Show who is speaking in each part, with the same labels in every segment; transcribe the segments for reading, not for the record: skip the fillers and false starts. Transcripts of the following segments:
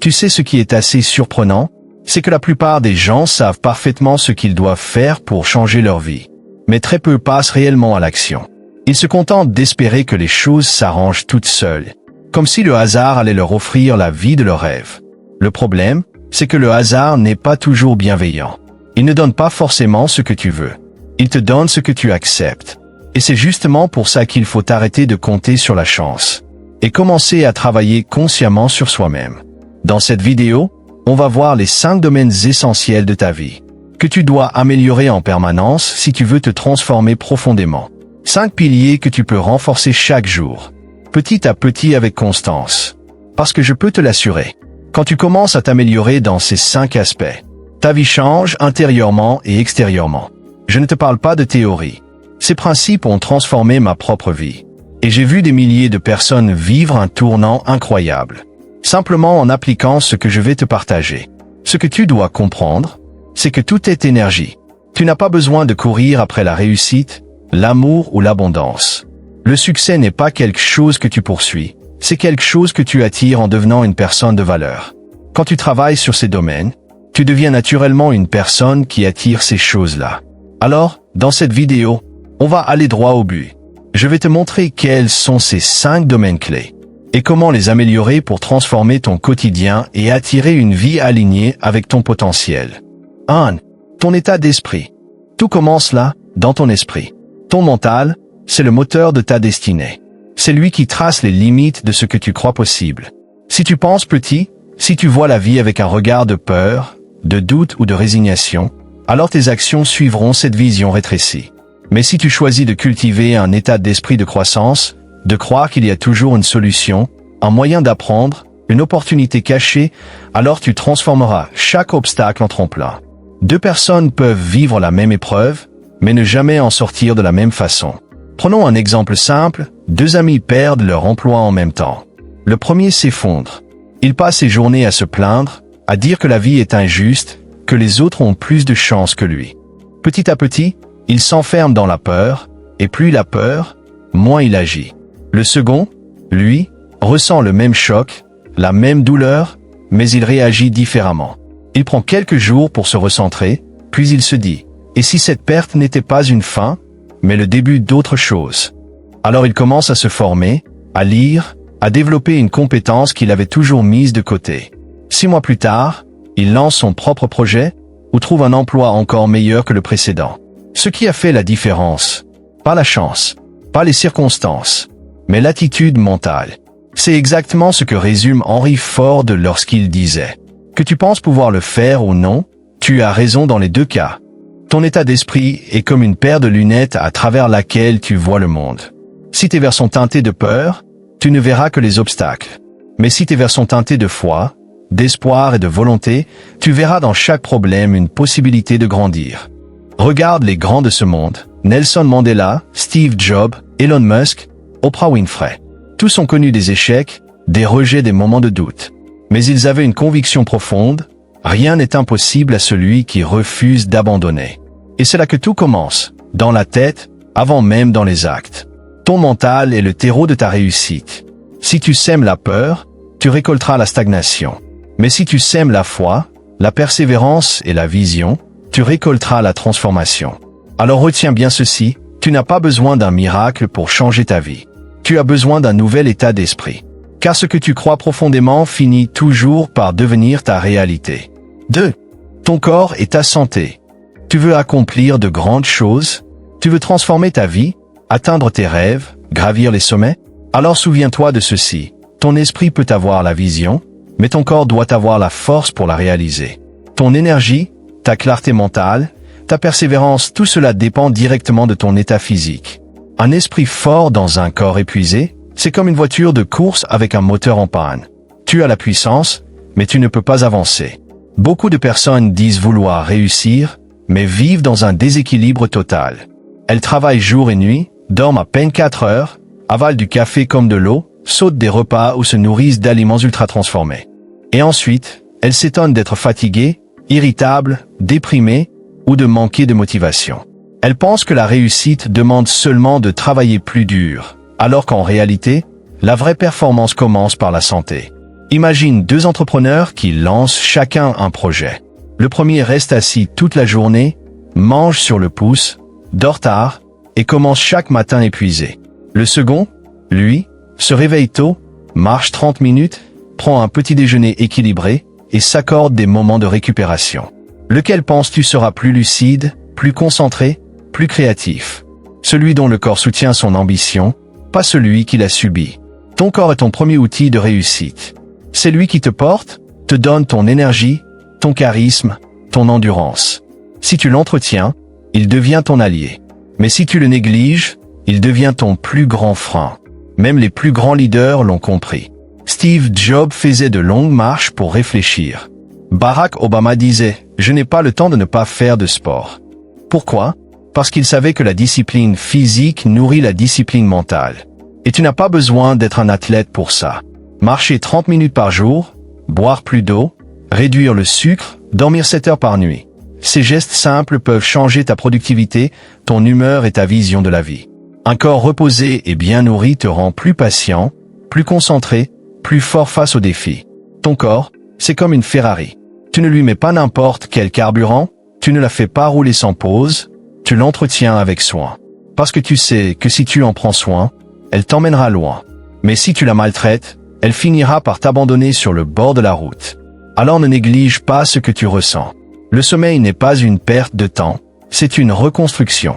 Speaker 1: Tu sais ce qui est assez surprenant? C'est que la plupart des gens savent parfaitement ce qu'ils doivent faire pour changer leur vie. Mais très peu passent réellement à l'action. Ils se contentent d'espérer que les choses s'arrangent toutes seules, comme si le hasard allait leur offrir la vie de leurs rêves. Le problème, c'est que le hasard n'est pas toujours bienveillant. Il ne donne pas forcément ce que tu veux. Il te donne ce que tu acceptes. Et c'est justement pour ça qu'il faut arrêter de compter sur la chance et commencer à travailler consciemment sur soi-même. Dans cette vidéo, on va voir les 5 domaines essentiels de ta vie que tu dois améliorer en permanence si tu veux te transformer profondément. 5 piliers que tu peux renforcer chaque jour, petit à petit avec constance. Parce que je peux te l'assurer, quand tu commences à t'améliorer dans ces 5 aspects, ta vie change intérieurement et extérieurement. Je ne te parle pas de théorie. Ces principes ont transformé ma propre vie. Et j'ai vu des milliers de personnes vivre un tournant incroyable. Simplement en appliquant ce que je vais te partager. Ce que tu dois comprendre, c'est que tout est énergie. Tu n'as pas besoin de courir après la réussite, l'amour ou l'abondance. Le succès n'est pas quelque chose que tu poursuis, c'est quelque chose que tu attires en devenant une personne de valeur. Quand tu travailles sur ces domaines, tu deviens naturellement une personne qui attire ces choses-là. Alors, dans cette vidéo, on va aller droit au but. Je vais te montrer quels sont ces 5 domaines clés et comment les améliorer pour transformer ton quotidien et attirer une vie alignée avec ton potentiel. 1. Ton état d'esprit. Tout commence là, dans ton esprit. Ton mental, c'est le moteur de ta destinée. C'est lui qui trace les limites de ce que tu crois possible. Si tu penses petit, si tu vois la vie avec un regard de peur, de doute ou de résignation, alors tes actions suivront cette vision rétrécie. Mais si tu choisis de cultiver un état d'esprit de croissance, de croire qu'il y a toujours une solution, un moyen d'apprendre, une opportunité cachée, alors tu transformeras chaque obstacle en tremplin. 2 personnes peuvent vivre la même épreuve, mais ne jamais en sortir de la même façon. Prenons un exemple simple, 2 amis perdent leur emploi en même temps. Le premier s'effondre. Il passe ses journées à se plaindre, à dire que la vie est injuste, que les autres ont plus de chance que lui. Petit à petit, il s'enferme dans la peur, et plus il a peur, moins il agit. Le second, lui, ressent le même choc, la même douleur, mais il réagit différemment. Il prend quelques jours pour se recentrer, puis il se dit « Et si cette perte n'était pas une fin, mais le début d'autre chose ?» Alors il commence à se former, à lire, à développer une compétence qu'il avait toujours mise de côté. 6 mois plus tard, il lance son propre projet ou trouve un emploi encore meilleur que le précédent. Ce qui a fait la différence, pas la chance, pas les circonstances, mais l'attitude mentale. C'est exactement ce que résume Henry Ford lorsqu'il disait « Que tu penses pouvoir le faire ou non, tu as raison dans les 2 cas. Ton état d'esprit est comme une paire de lunettes à travers laquelle tu vois le monde. Si tes verres sont teintés de peur, tu ne verras que les obstacles. Mais si tes verres sont teintés de foi, d'espoir et de volonté, tu verras dans chaque problème une possibilité de grandir. » Regarde les grands de ce monde, Nelson Mandela, Steve Jobs, Elon Musk, Oprah Winfrey. Tous ont connu des échecs, des rejets, des moments de doute. Mais ils avaient une conviction profonde, rien n'est impossible à celui qui refuse d'abandonner. Et c'est là que tout commence, dans la tête, avant même dans les actes. Ton mental est le terreau de ta réussite. Si tu sèmes la peur, tu récolteras la stagnation. Mais si tu sèmes la foi, la persévérance et la vision, tu récolteras la transformation. Alors retiens bien ceci, tu n'as pas besoin d'un miracle pour changer ta vie. Tu as besoin d'un nouvel état d'esprit. Car ce que tu crois profondément finit toujours par devenir ta réalité. 2. Ton corps et ta santé. Tu veux accomplir de grandes choses? Tu veux transformer ta vie, atteindre tes rêves, gravir les sommets? Alors souviens-toi de ceci. Ton esprit peut avoir la vision, mais ton corps doit avoir la force pour la réaliser. Ton énergie, ta clarté mentale, ta persévérance, tout cela dépend directement de ton état physique. Un esprit fort dans un corps épuisé, c'est comme une voiture de course avec un moteur en panne. Tu as la puissance, mais tu ne peux pas avancer. Beaucoup de personnes disent vouloir réussir, mais vivent dans un déséquilibre total. Elles travaillent jour et nuit, dorment à peine 4 heures, avalent du café comme de l'eau, sautent des repas ou se nourrissent d'aliments ultra transformés. Et ensuite, elles s'étonnent d'être fatiguées, irritables, déprimées ou de manquer de motivation. Elles pensent que la réussite demande seulement de travailler plus dur, alors qu'en réalité, la vraie performance commence par la santé. Imagine deux entrepreneurs qui lancent chacun un projet. Le premier reste assis toute la journée, mange sur le pouce, dort tard et commence chaque matin épuisé. Le second, lui, se réveille tôt, marche 30 minutes, prend un petit déjeuner équilibré et s'accorde des moments de récupération. Lequel penses-tu sera plus lucide, plus concentré, plus créatif? Celui dont le corps soutient son ambition, pas celui qui l'a subi. Ton corps est ton premier outil de réussite. C'est lui qui te porte, te donne ton énergie, ton charisme, ton endurance. Si tu l'entretiens, il devient ton allié. Mais si tu le négliges, il devient ton plus grand frein. Même les plus grands leaders l'ont compris. Steve Jobs faisait de longues marches pour réfléchir. Barack Obama disait « Je n'ai pas le temps de ne pas faire de sport ». Pourquoi? Parce qu'il savait que la discipline physique nourrit la discipline mentale. Et tu n'as pas besoin d'être un athlète pour ça. Marcher 30 minutes par jour, boire plus d'eau, réduire le sucre, dormir 7 heures par nuit. Ces gestes simples peuvent changer ta productivité, ton humeur et ta vision de la vie. Un corps reposé et bien nourri te rend plus patient, plus concentré, plus fort face aux défis. Ton corps, c'est comme une Ferrari. Tu ne lui mets pas n'importe quel carburant, tu ne la fais pas rouler sans pause, tu l'entretiens avec soin. Parce que tu sais que si tu en prends soin, elle t'emmènera loin. Mais si tu la maltraites, elle finira par t'abandonner sur le bord de la route. Alors ne néglige pas ce que tu ressens. Le sommeil n'est pas une perte de temps, c'est une reconstruction.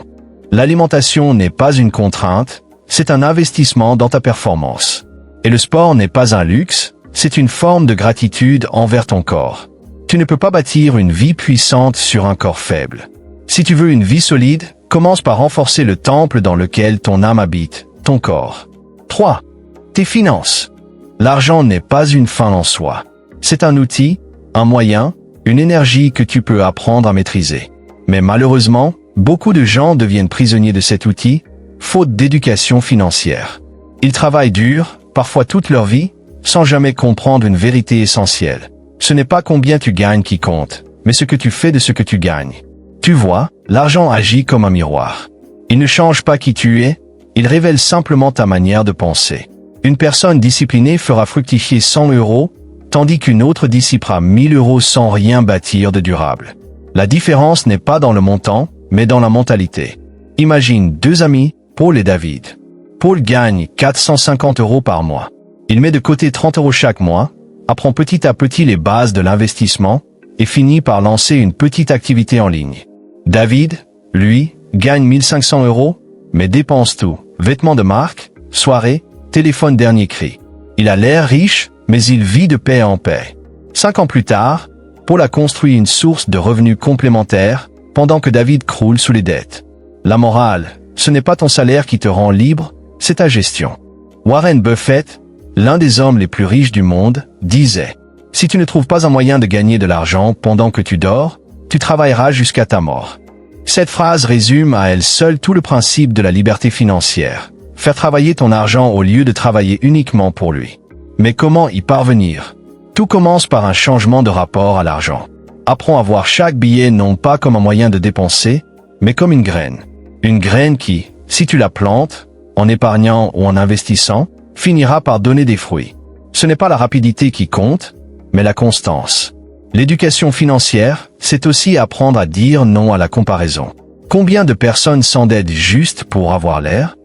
Speaker 1: L'alimentation n'est pas une contrainte, c'est un investissement dans ta performance. Et le sport n'est pas un luxe, c'est une forme de gratitude envers ton corps. Tu ne peux pas bâtir une vie puissante sur un corps faible. Si tu veux une vie solide, commence par renforcer le temple dans lequel ton âme habite, ton corps. 3. Tes finances. L'argent n'est pas une fin en soi. C'est un outil, un moyen, une énergie que tu peux apprendre à maîtriser. Mais malheureusement, beaucoup de gens deviennent prisonniers de cet outil, faute d'éducation financière. Ils travaillent dur, parfois toute leur vie, sans jamais comprendre une vérité essentielle. Ce n'est pas combien tu gagnes qui compte, mais ce que tu fais de ce que tu gagnes. Tu vois, l'argent agit comme un miroir. Il ne change pas qui tu es, il révèle simplement ta manière de penser. Une personne disciplinée fera fructifier 100 €, tandis qu'une autre dissipera 1000 € sans rien bâtir de durable. La différence n'est pas dans le montant, mais dans la mentalité. Imagine deux amis, Paul et David. Paul gagne 450 € par mois. Il met de côté 30 € chaque mois, apprend petit à petit les bases de l'investissement et finit par lancer une petite activité en ligne. David, lui, gagne 1500 €, mais dépense tout. Vêtements de marque, soirées, téléphone dernier cri. Il a l'air riche, mais il vit de paix en paix. 5 ans plus tard, Paul a construit une source de revenus complémentaires, pendant que David croule sous les dettes. La morale, ce n'est pas ton salaire qui te rend libre, c'est ta gestion. Warren Buffett, l'un des hommes les plus riches du monde, disait « Si tu ne trouves pas un moyen de gagner de l'argent pendant que tu dors, tu travailleras jusqu'à ta mort. » Cette phrase résume à elle seule tout le principe de la liberté financière. Faire travailler ton argent au lieu de travailler uniquement pour lui. Mais comment y parvenir? Tout commence par un changement de rapport à l'argent. Apprends à voir chaque billet non pas comme un moyen de dépenser, mais comme une graine. Une graine qui, si tu la plantes, en épargnant ou en investissant, finira par donner des fruits. Ce n'est pas la rapidité qui compte, mais la constance. L'éducation financière, c'est aussi apprendre à dire non à la comparaison. Combien de personnes s'endettent juste pour avoir l'air?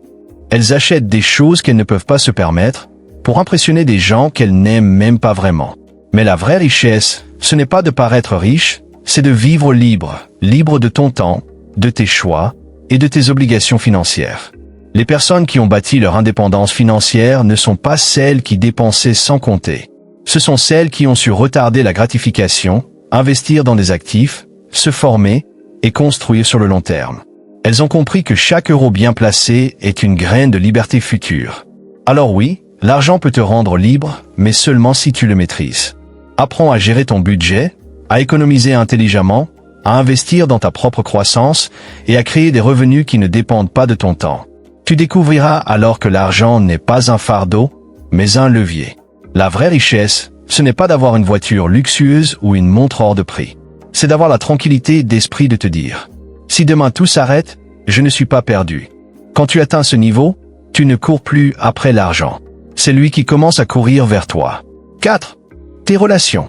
Speaker 1: Elles achètent des choses qu'elles ne peuvent pas se permettre, pour impressionner des gens qu'elles n'aiment même pas vraiment. Mais la vraie richesse, ce n'est pas de paraître riche, c'est de vivre libre, libre de ton temps, de tes choix et de tes obligations financières. Les personnes qui ont bâti leur indépendance financière ne sont pas celles qui dépensaient sans compter. Ce sont celles qui ont su retarder la gratification, investir dans des actifs, se former et construire sur le long terme. Elles ont compris que chaque euro bien placé est une graine de liberté future. Alors oui, l'argent peut te rendre libre, mais seulement si tu le maîtrises. Apprends à gérer ton budget, à économiser intelligemment, à investir dans ta propre croissance et à créer des revenus qui ne dépendent pas de ton temps. Tu découvriras alors que l'argent n'est pas un fardeau, mais un levier. La vraie richesse, ce n'est pas d'avoir une voiture luxueuse ou une montre hors de prix. C'est d'avoir la tranquillité d'esprit de te dire « Si demain tout s'arrête, je ne suis pas perdu. » Quand tu atteins ce niveau, tu ne cours plus après l'argent. C'est lui qui commence à courir vers toi. 4. Tes relations.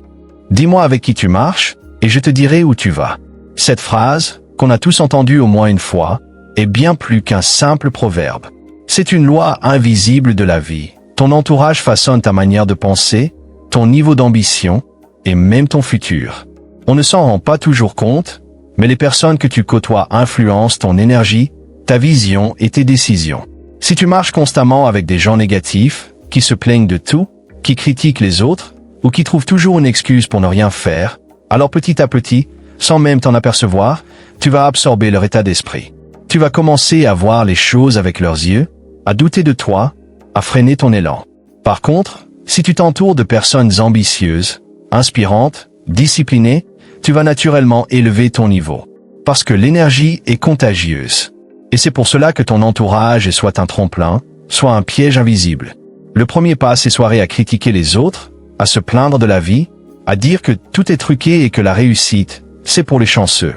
Speaker 1: Dis-moi avec qui tu marches, et je te dirai où tu vas. Cette phrase, qu'on a tous entendue au moins une fois, est bien plus qu'un simple proverbe. C'est une loi invisible de la vie. Ton entourage façonne ta manière de penser, ton niveau d'ambition, et même ton futur. On ne s'en rend pas toujours compte, mais les personnes que tu côtoies influencent ton énergie, ta vision et tes décisions. Si tu marches constamment avec des gens négatifs, qui se plaignent de tout, qui critiquent les autres, ou qui trouvent toujours une excuse pour ne rien faire, alors petit à petit, sans même t'en apercevoir, tu vas absorber leur état d'esprit. Tu vas commencer à voir les choses avec leurs yeux, à douter de toi, à freiner ton élan. Par contre, si tu t'entoures de personnes ambitieuses, inspirantes, disciplinées, tu vas naturellement élever ton niveau. Parce que l'énergie est contagieuse. Et c'est pour cela que ton entourage est soit un tremplin, soit un piège invisible. Le premier pas, c'est soirée à critiquer les autres, à se plaindre de la vie, à dire que tout est truqué et que la réussite, c'est pour les chanceux.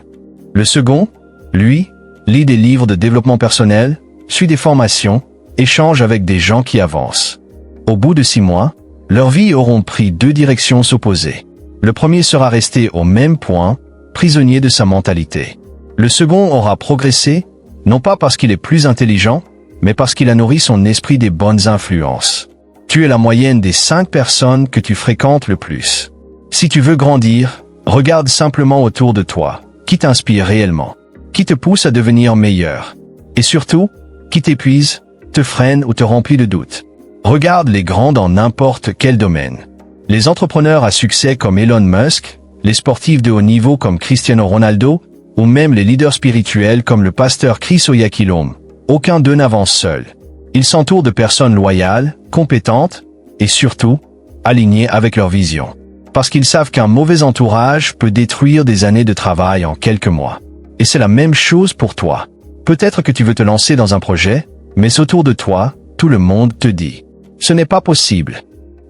Speaker 1: Le second, lui, lit des livres de développement personnel, suit des formations, échange avec des gens qui avancent. Au bout de 6 mois, leurs vies auront pris 2 directions opposées. Le premier sera resté au même point, prisonnier de sa mentalité. Le second aura progressé, non pas parce qu'il est plus intelligent, mais parce qu'il a nourri son esprit des bonnes influences. Tu es la moyenne des 5 personnes que tu fréquentes le plus. Si tu veux grandir, regarde simplement autour de toi, qui t'inspire réellement, qui te pousse à devenir meilleur, et surtout, qui t'épuise, te freine ou te remplit de doutes. Regarde les grands dans n'importe quel domaine. Les entrepreneurs à succès comme Elon Musk, les sportifs de haut niveau comme Cristiano Ronaldo, ou même les leaders spirituels comme le pasteur Chris Oyakhilome, aucun d'eux n'avance seul. Ils s'entourent de personnes loyales, compétentes, et surtout, alignées avec leur vision. Parce qu'ils savent qu'un mauvais entourage peut détruire des années de travail en quelques mois. Et c'est la même chose pour toi. Peut-être que tu veux te lancer dans un projet, mais autour de toi, tout le monde te dit « Ce n'est pas possible.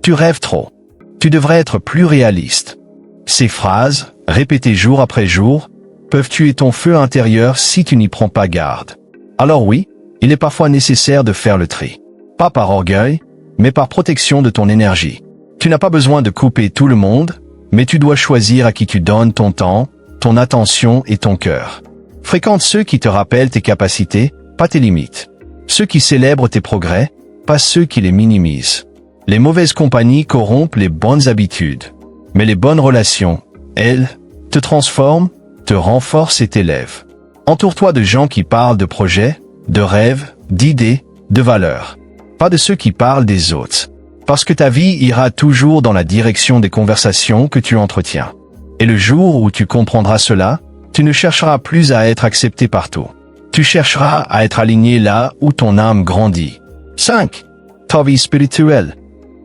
Speaker 1: Tu rêves trop. Tu devrais être plus réaliste. » Ces phrases, répétées jour après jour, peuvent tuer ton feu intérieur si tu n'y prends pas garde. Alors oui, il est parfois nécessaire de faire le tri. Pas par orgueil, mais par protection de ton énergie. Tu n'as pas besoin de couper tout le monde, mais tu dois choisir à qui tu donnes ton temps, ton attention et ton cœur. Fréquente ceux qui te rappellent tes capacités, pas tes limites. Ceux qui célèbrent tes progrès, pas ceux qui les minimisent. Les mauvaises compagnies corrompent les bonnes habitudes. Mais les bonnes relations, elles, te transforment, te renforcent et t'élèvent. Entoure-toi de gens qui parlent de projets, de rêves, d'idées, de valeurs. Pas de ceux qui parlent des autres. Parce que ta vie ira toujours dans la direction des conversations que tu entretiens. Et le jour où tu comprendras cela, tu ne chercheras plus à être accepté partout. Tu chercheras à être aligné là où ton âme grandit. 5. Ta vie spirituelle.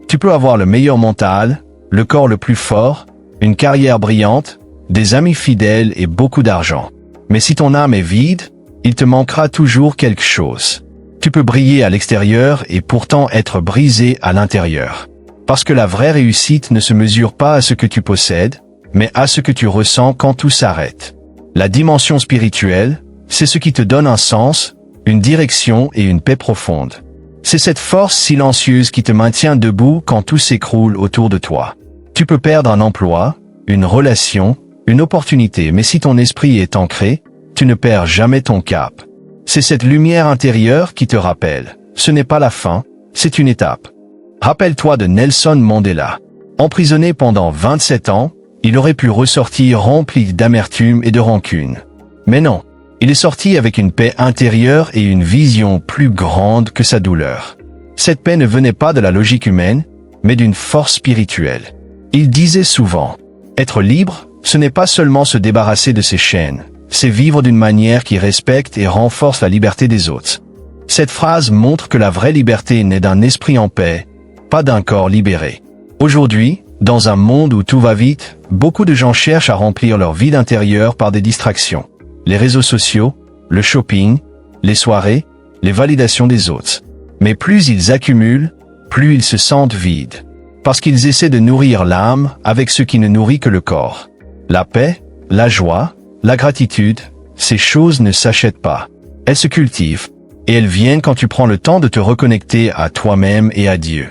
Speaker 1: Tu peux avoir le meilleur mental, le corps le plus fort, une carrière brillante, des amis fidèles et beaucoup d'argent. Mais si ton âme est vide, il te manquera toujours quelque chose. Tu peux briller à l'extérieur et pourtant être brisé à l'intérieur. Parce que la vraie réussite ne se mesure pas à ce que tu possèdes, mais à ce que tu ressens quand tout s'arrête. La dimension spirituelle, c'est ce qui te donne un sens, une direction et une paix profonde. C'est cette force silencieuse qui te maintient debout quand tout s'écroule autour de toi. Tu peux perdre un emploi, une relation, une opportunité, mais si ton esprit est ancré, tu ne perds jamais ton cap. C'est cette lumière intérieure qui te rappelle. Ce n'est pas la fin, c'est une étape. Rappelle-toi de Nelson Mandela. Emprisonné pendant 27 ans, il aurait pu ressortir rempli d'amertume et de rancune. Mais non, il est sorti avec une paix intérieure et une vision plus grande que sa douleur. Cette paix ne venait pas de la logique humaine, mais d'une force spirituelle. Il disait souvent, « Être libre, ce n'est pas seulement se débarrasser de ses chaînes, c'est vivre d'une manière qui respecte et renforce la liberté des autres. » Cette phrase montre que la vraie liberté naît d'un esprit en paix, pas d'un corps libéré. Aujourd'hui, dans un monde où tout va vite, beaucoup de gens cherchent à remplir leur vide intérieur par des distractions. Les réseaux sociaux, le shopping, les soirées, les validations des autres. Mais plus ils accumulent, plus ils se sentent vides. Parce qu'ils essaient de nourrir l'âme avec ce qui ne nourrit que le corps. La paix, la joie, la gratitude, ces choses ne s'achètent pas. Elles se cultivent, et elles viennent quand tu prends le temps de te reconnecter à toi-même et à Dieu.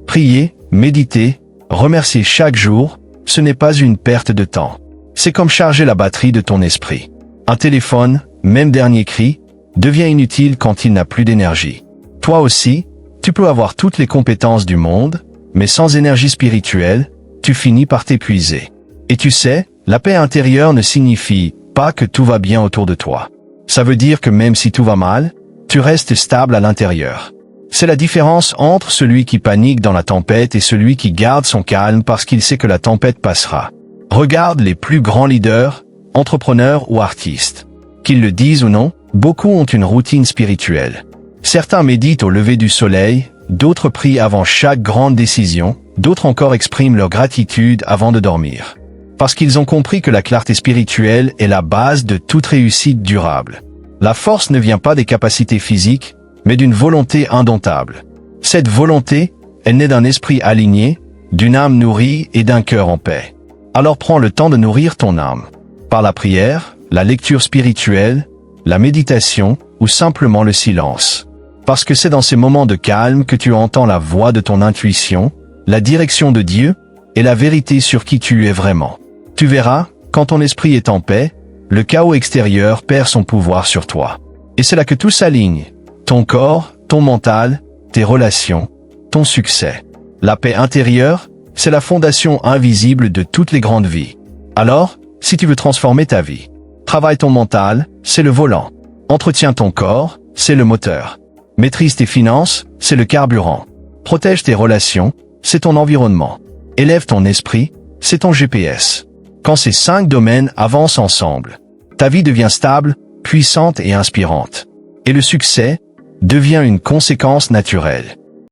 Speaker 1: Prier, méditer, Remercier chaque jour, ce n'est pas une perte de temps. C'est comme charger la batterie de ton esprit. Un téléphone, même dernier cri, devient inutile quand il n'a plus d'énergie. Toi aussi, tu peux avoir toutes les compétences du monde, mais sans énergie spirituelle, tu finis par t'épuiser. Et tu sais, la paix intérieure ne signifie pas que tout va bien autour de toi. Ça veut dire que même si tout va mal, tu restes stable à l'intérieur. C'est la différence entre celui qui panique dans la tempête et celui qui garde son calme parce qu'il sait que la tempête passera. Regarde les plus grands leaders, entrepreneurs ou artistes. Qu'ils le disent ou non, beaucoup ont une routine spirituelle. Certains méditent au lever du soleil, d'autres prient avant chaque grande décision, d'autres encore expriment leur gratitude avant de dormir. Parce qu'ils ont compris que la clarté spirituelle est la base de toute réussite durable. La force ne vient pas des capacités physiques, mais d'une volonté indomptable. Cette volonté, elle naît d'un esprit aligné, d'une âme nourrie et d'un cœur en paix. Alors prends le temps de nourrir ton âme. Par la prière, la lecture spirituelle, la méditation ou simplement le silence. Parce que c'est dans ces moments de calme que tu entends la voix de ton intuition, la direction de Dieu et la vérité sur qui tu es vraiment. Tu verras, quand ton esprit est en paix, le chaos extérieur perd son pouvoir sur toi. Et c'est là que tout s'aligne. Ton corps, ton mental, tes relations, ton succès. La paix intérieure, c'est la fondation invisible de toutes les grandes vies. Alors, si tu veux transformer ta vie, travaille ton mental, c'est le volant. Entretiens ton corps, c'est le moteur. Maîtrise tes finances, c'est le carburant. Protège tes relations, c'est ton environnement. Élève ton esprit, c'est ton GPS. Quand ces 5 domaines avancent ensemble, ta vie devient stable, puissante et inspirante. Et le succès devient une conséquence naturelle.